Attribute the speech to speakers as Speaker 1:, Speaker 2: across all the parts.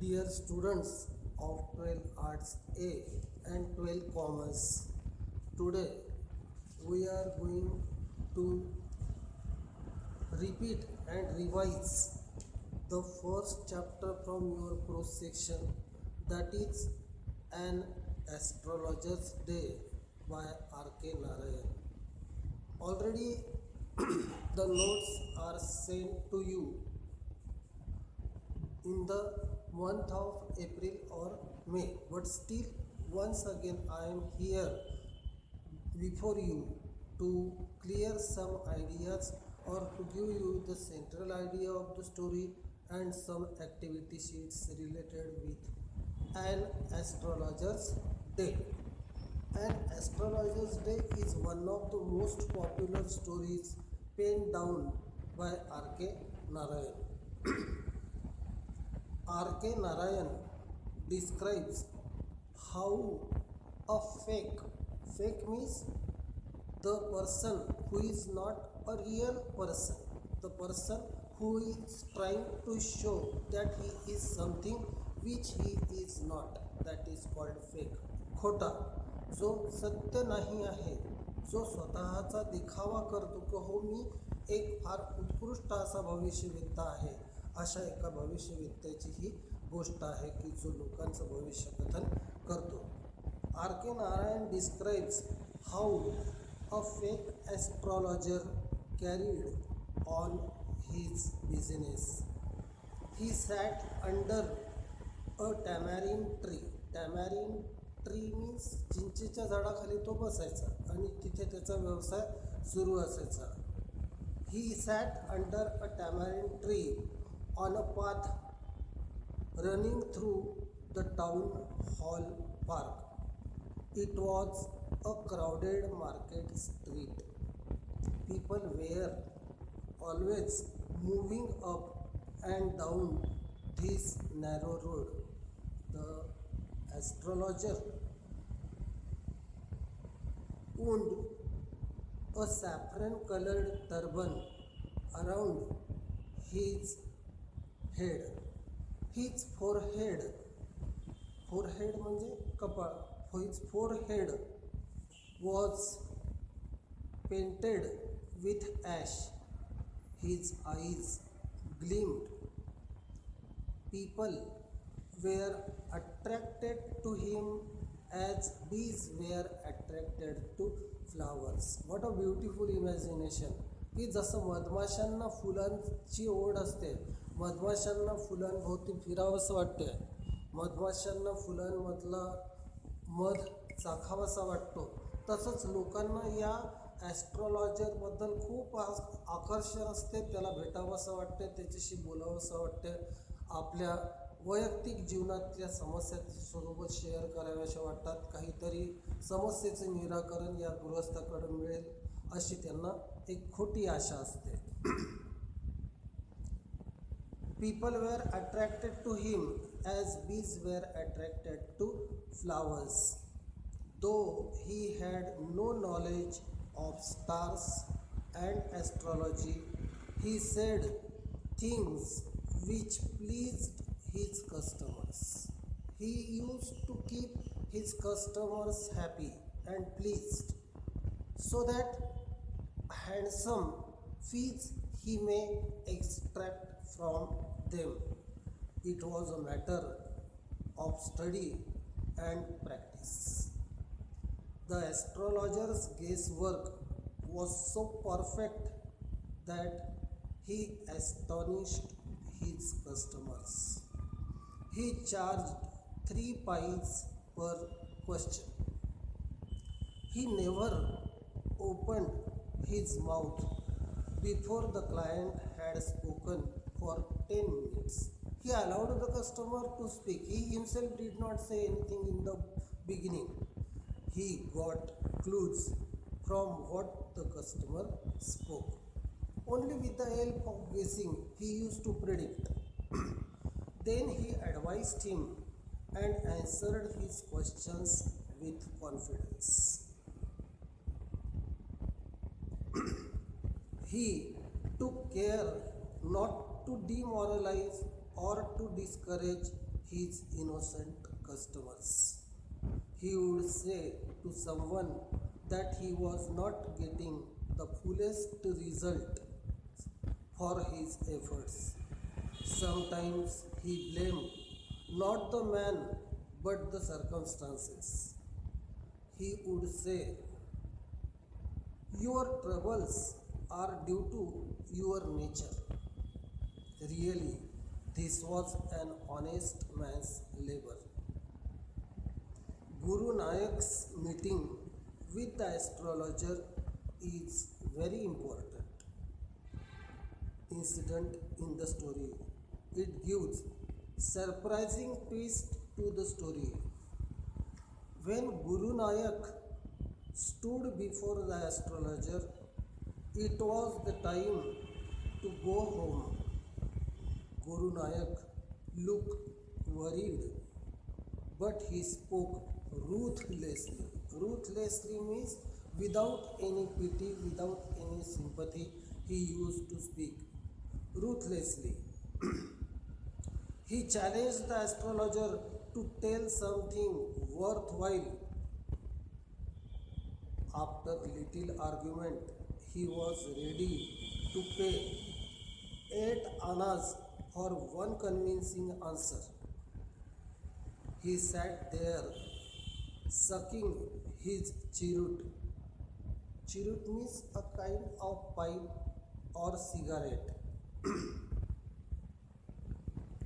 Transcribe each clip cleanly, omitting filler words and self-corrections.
Speaker 1: Dear students of 12 Arts A and 12 Commerce, today we are going to repeat and revise the first chapter from your prose section, that is An Astrologer's Day by R.K. Narayan. Already the notes are sent to you in the month of April or May, but still once again I am here before you to clear some ideas or to give you the central idea of the story and some activity sheets related with An Astrologer's Day. An Astrologer's Day is one of the most popular stories penned down by R.K. Narayan. R.K. Narayan describes how a fake means the person who is not a real person, the person who is trying to show that he is something which he is not, that is called fake. खोटा, जो सत्य नाही आहे, जो स्वतःचा दिखावा करतो की हो मी एक फार उत्कृष्ट असा भविष्यवेत्ता आहे, अशा एका भविष्यवेत्त्याची ही गोष्ट आहे की जो लोकांचं भविष्य कथन करतो. R K Narayan describes how a fake astrologer carried on his business. He sat under a tamarind tree. Tamarind tree means चिंचेच्या झाडाखाली तो बसायचा आणि तिथे त्याचा व्यवसाय सुरू असायचा. He sat under a tamarind tree on a path running through the town hall park. It was a crowded market street. People were always moving up and down this narrow road. The astrologer wound a saffron colored turban around his head. His forehead म्हणजे कपाळ, his forehead was painted with ash. His eyes gleamed. People were attracted to him as bees were attracted to flowers. What a beautiful imagination. की जसं मधमाशांना फुलांची ओढ असते, मधमाशांना फुलांभोवती फिरावंसं वाटते, मधमाशांना फुलांमधला मध चाखावासा वाटतो, तसंच लोकांना या ॲस्ट्रॉलॉजरबद्दल खूप आकर्षण असते, त्याला भेटावंसं वाटते, त्याच्याशी बोलावंसं वाटते, आपल्या वैयक्तिक जीवनातल्या समस्या त्याच्यासोबत शेअर कराव्याशा वाटतात, काहीतरी समस्येचं निराकरण या गृहस्थाकडून मिळेल अशी त्यांना एक खोटी आशा असते. People were attracted to him as bees were attracted to flowers. Though he had no knowledge of stars and astrology, he said things which pleased his customers. He used to keep his customers happy and pleased, so that handsome fees he may extract from them. It was a matter of study and practice. The astrologer's guesswork was so perfect that he astonished his customers. He charged 3 pies per question. He never opened his mouth before the client had spoken for 10 minutes. He allowed the customer to speak. He himself did not say anything in the beginning. He got clues from what the customer spoke. Only with the help of guessing he used to predict. Then he advised him and answered his questions with confidence. He took care not to demoralize or to discourage his innocent customers. He would say to someone that he was not getting the fullest result for his efforts. Sometimes he blamed not the man but the circumstances. He would say, your troubles are due to your nature. Really, this was an honest man's labor. Guru Nayak's meeting with the astrologer is very important incident in the story. It gives surprising twist to the story. When Guru Nayak stood before the astrologer, it was the time to go home. Guru Nayak looked worried, but he spoke ruthlessly. Ruthlessly means without any pity, without any sympathy, he used to speak ruthlessly. He challenged the astrologer to tell something worthwhile. After little argument, he was ready to pay 8 annas for one convincing answer. He sat there sucking his chirut. Chirut means a kind of pipe or cigarette.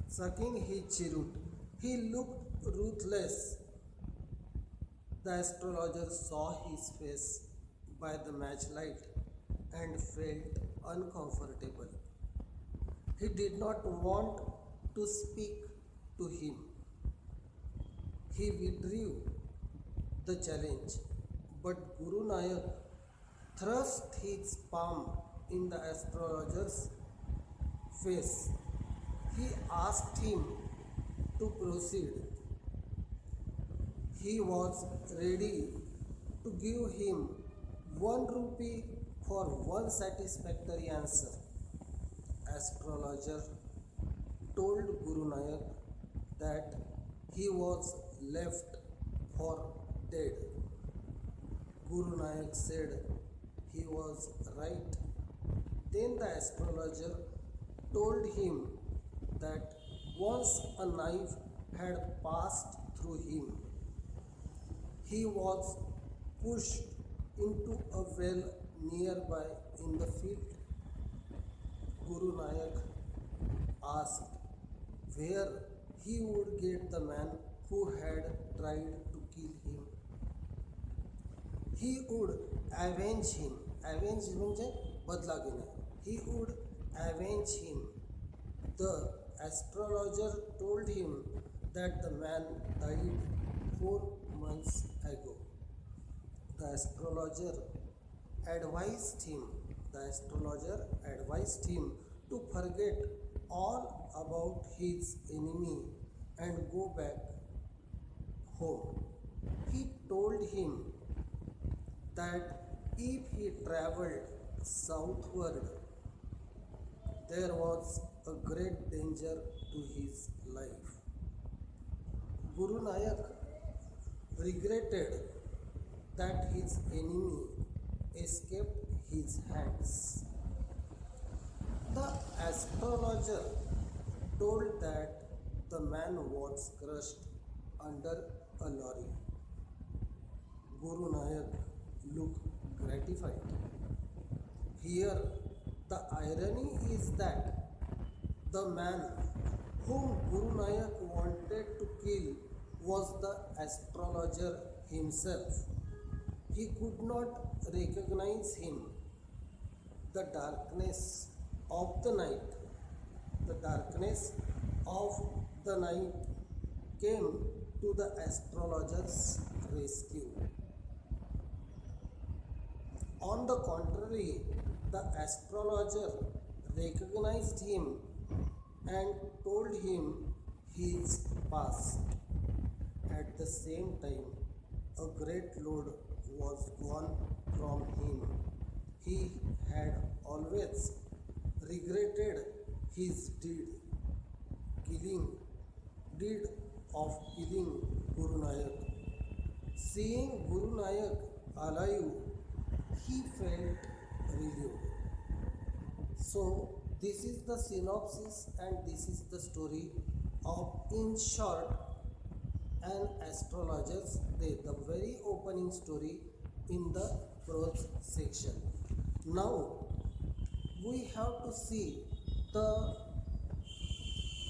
Speaker 1: Sucking his chirut. He looked ruthless. The astrologer saw his face by the matchlight and felt uncomfortable. He did not want to speak to him. He withdrew the challenge, but Guru Nayak thrust his palm in the astrologer's face. He asked him to proceed. He was ready to give him 1 rupee for one satisfactory answer. Astrologer told Guru Nayak that he was left for dead. Guru Nayak said he was right. Then the astrologer told him that once a knife had passed through him, he was pushed into a well nearby in the field. Guru Nayak asked where he would get the man who had tried to kill him. He would avenge him. Avenge म्हणजे बदला घेणे. He would avenge him. The astrologer told him that the man died 4 months ago. The astrologer advised him. The astrologer advised him to forget all about his enemy and go back home. He told him that if he traveled southward, there was a great danger to his life. Guru Nayak regretted that his enemy escaped his hands. The astrologer told that the man was crushed under a lorry. Guru Nayak looked gratified. Here, the irony is that the man whom Guru Nayak wanted to kill was the astrologer himself. He could not recognize him. The darkness of the night, the darkness of the night came to the astrologer's rescue. On the contrary, the astrologer recognized him and told him his past. At the same time, a great load was gone from him. He had always regretted his deed, killing deed of killing Guru Nanak. Seeing Guru Nanak alive, he felt relieved. So, this is the synopsis and this is the story of, in short, an astrologer's day, the very opening story in the prose section. Now, we have to see the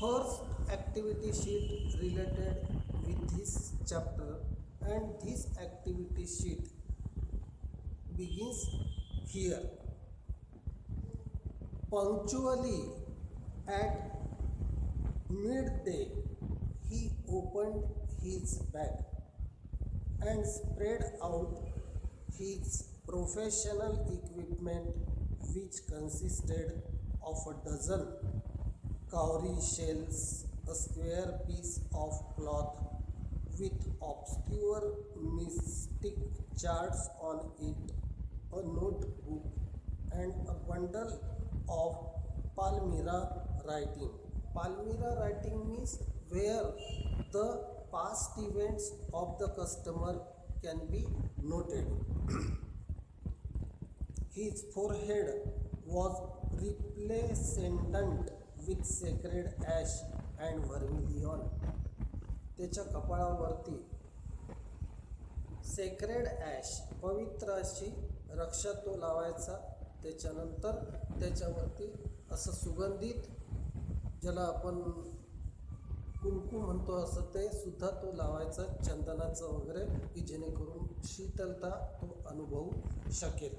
Speaker 1: first activity sheet related with this chapter, and this activity sheet begins here. Punctually at midday, he opened his bag and spread out his professional equipment, which consisted of a dozen cowrie shells, a square piece of cloth with obscure mystic charts on it, a notebook, and a bundle of Palmyra writing. Palmyra writing means where the past events of the customer can be noted. His forehead was resplendent with sacred ash and vermilion. त्याच्या कपाळावरती sacred ash, पवित्र अशी रक्षा तो लावायचा. त्याच्यानंतर त्याच्यावरती असं सुगंधित, ज्याला आपण कुंकू म्हणतो, असं ते सुद्धा तो लावायचा, चंदनाचं वगैरे, की जेणेकरून शीतलता तो अनुभवू शकेल.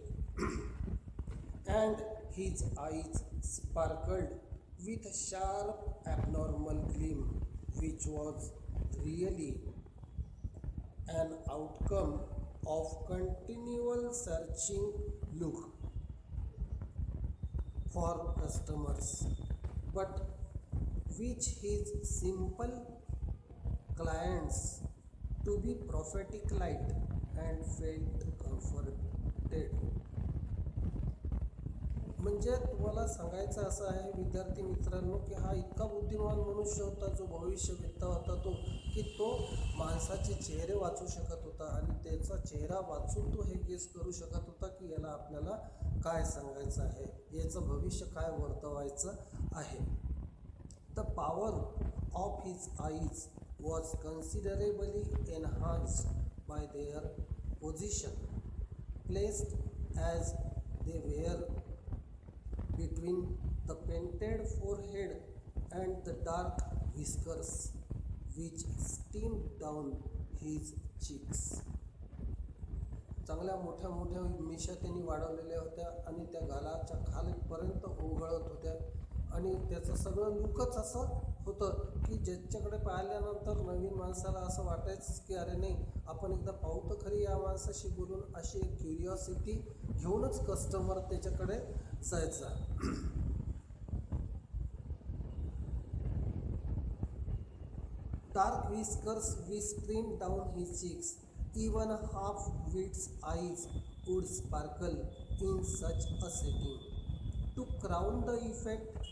Speaker 1: And his eyes sparkled with sharp abnormal gleam, which was really an outcome of continual searching look for customers, but which his simple clients to be prophetic light and felt comforted. म्हणजे तुम्हाला सांगायचं असं आहे विद्यार्थी मित्रांनो, की हा इतका बुद्धिमान मनुष्य होता, जो भविष्यवेत्ता होता, तो की तो माणसाचे चेहरे वाचू शकत होता आणि त्याचा चेहरा वाचून तो हे गेस करू शकत होता की याला आपल्याला काय सांगायचं आहे, याचं भविष्य काय वर्तवायचं आहे. The power of his eyes was considerably enhanced by their position, placed as they were between the painted forehead and the dark whiskers which streamed down his cheeks. चांगल्या मोठ्या मोठ्या मिशा त्यांनी वाढवलेल्या होत्या आणि त्या गालाच्या खालीपर्यंत ओघळत होत्या आणि त्याचं सगळं लुकच असं होतं की ज्याच्याकडे पाहिल्यानंतर नवीन माणसाला असं वाटायचं की अरे नाही, आपण एकदा पाहू तर खरी या माणसाशी बोलून, अशी एक क्युरिओसिटी घेऊनच कस्टमर त्याच्याकडे जायचा. Dark whiskers streamed down his cheeks. Even half-wit's eyes would sparkle in such a setting. To crown the effect,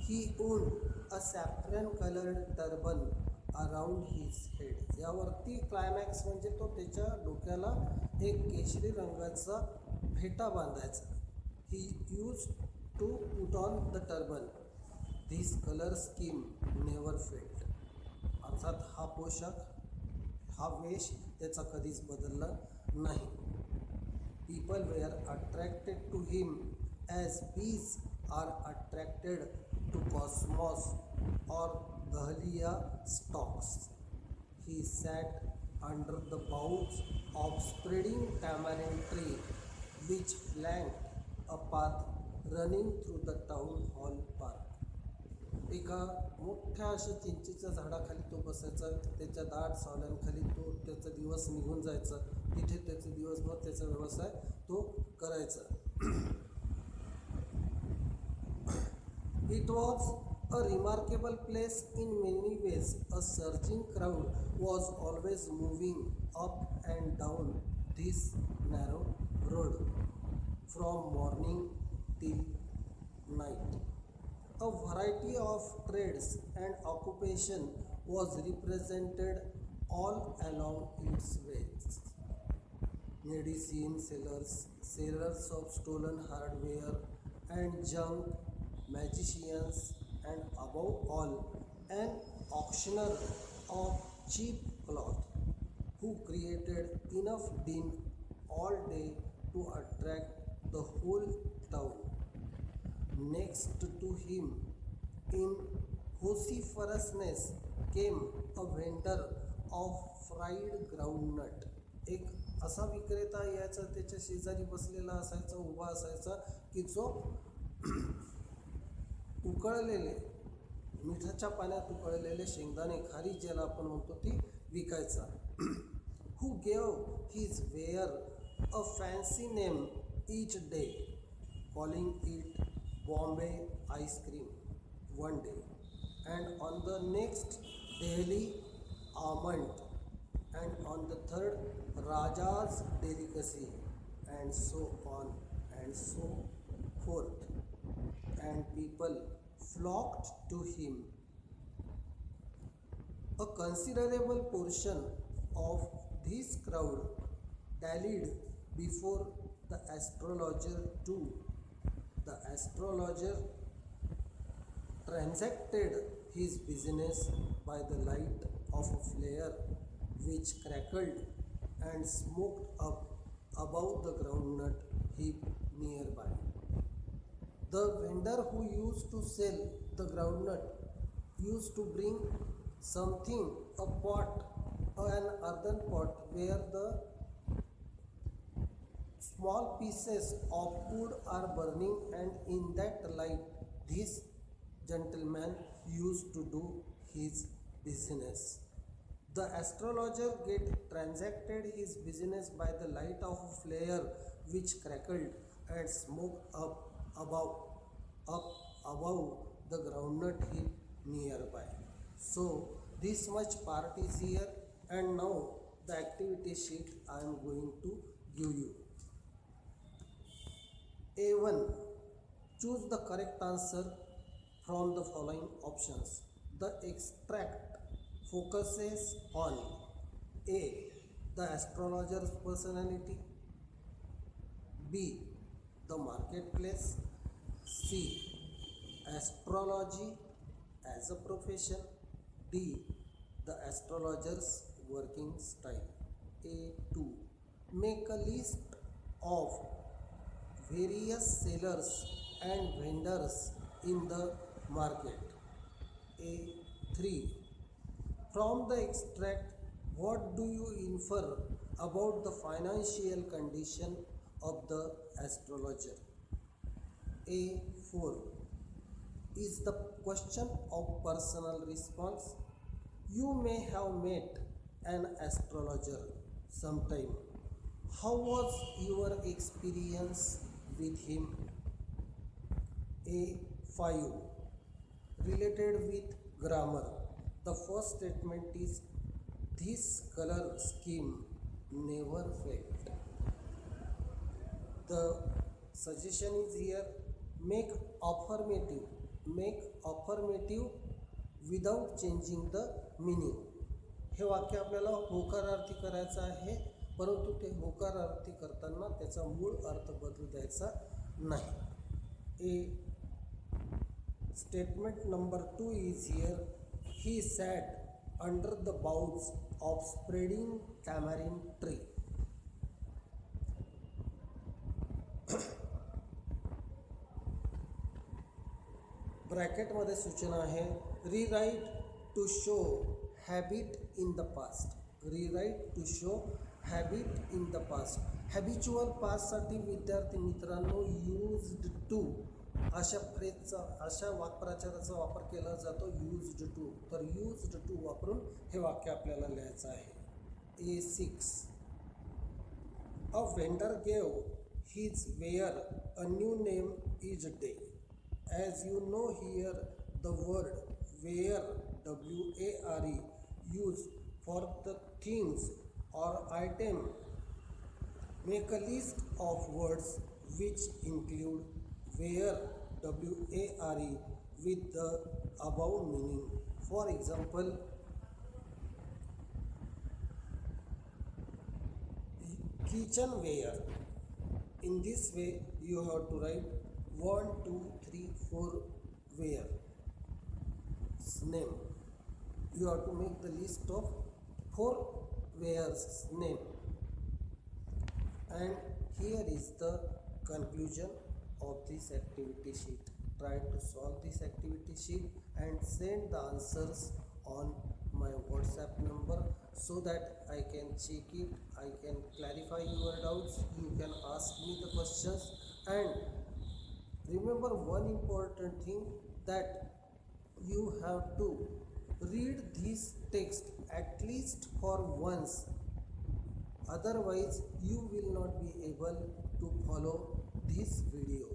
Speaker 1: he wore a saffron-colored turban around his head. यावरती क्लायमॅक्स म्हणजे तो त्याच्या डोक्याला एक केशरी रंगाचा फेटा बांधायचा. He used to put on the turban. This color scheme never failed. अर्थात हा पोशाख, हा वेश त्याचा कधीच बदलला नाही. People were attracted to him as bees are attracted to cosmos or dahlia stalks. He sat under the boughs of spreading tamarind tree which flanked a path running through the town hall park. एका मोठ्या अशा चिंचेच्या झाडाखाली तो बसायचा. त्याच्या दाट सावल्यांखाली तो त्याचा दिवस निघून जायचा. तिथे त्याचे दिवसभर त्याचा व्यवसाय तो करायचा. It was a remarkable place in many ways. A surging crowd was always moving up and down this narrow road from morning till night. A variety of trades and occupation was represented all along its ways. Medicine sellers, sellers of stolen hardware and junk, magicians, and above all, an auctioneer of cheap cloth who created enough din all day to attract the whole town. Next to him, in vociferousness, came a vendor of fried groundnut. एक असा विक्रेता यायचा, त्याच्या शेजारी बसलेला असायचा, उभा असायचा, की जो उकळलेले मिठाच्या पाण्यात उकळलेले शेंगदाणे, खारी ज्याला आपण म्हणतो, ती विकायचा. Who gave his ware a fancy name each day, calling it Bombay ice cream one day, and on the next Delhi almond, and on the third Raja's delicacy, and so on and so forth. And people flocked to him. A considerable portion of this crowd dallied before the astrologer too. The astrologer transacted his business by the light of a flare which crackled and smoked up above the groundnut heap nearby. The vendor who used to sell the groundnut used to bring something, a pot, an earthen pot where the small pieces of wood are burning, and in that light this gentleman used to do his business. The astrologer get transacted his business by the light of a flare which crackled and smoked up above the groundnut heap nearby. So this much part is here, and now the activity sheet I am going to give you. A1. Choose the correct answer from the following options. The extract focuses on A. The astrologer's personality, B. the marketplace, C. astrology as a profession, D. the astrologer's working style. A2. Make a list of various sellers and vendors in the market. A3. From the extract, what do you infer about the financial condition of the astrologer? A4. Is the question of personal response. You may have met an astrologer sometime. How was your experience with him? A5. Related with grammar. The first statement is, this color scheme never failed. The suggestion is here, make affirmative without changing the meaning. हे वाक्य आपल्याला होकारार्थी करायचं आहे, परंतु ते होकारार्थी करताना त्याचा मूळ अर्थ बदलू द्यायचा नाही. Statement number 2 is here. He sat under the boughs of spreading tamarind tree. Bracket मध्ये सूचना आहे, rewrite to show habit in the past. Rewrite to show habit in the past. Habitual पास्टसाठी विद्यार्थी मित्रांनो यूज्ड टू अशा फ्रेजचा, अशा वाक्प्रचाराचा वापर केला जातो, यूज्ड टू. तर यूज्ड टू वापरून हे वाक्य आपल्याला लिहायचं आहे. A6. A vendor gave his ware a new name each day. As you know here, the word where, W-A-R-E, used for the things or item. Make a list of words which include where, W-A-R-E, with the above meaning. For example, kitchenware. In this way, you have to write 1, 2, 3, 4 ware name. You have to make the list of 4 wares name. And here is the conclusion of this activity sheet. Try to solve this activity sheet and send the answers on my WhatsApp number so that I can check it, I can clarify your doubts, you can ask me the questions. And remember one important thing, that you have to read this text at least for once, otherwise you will not be able to follow this video.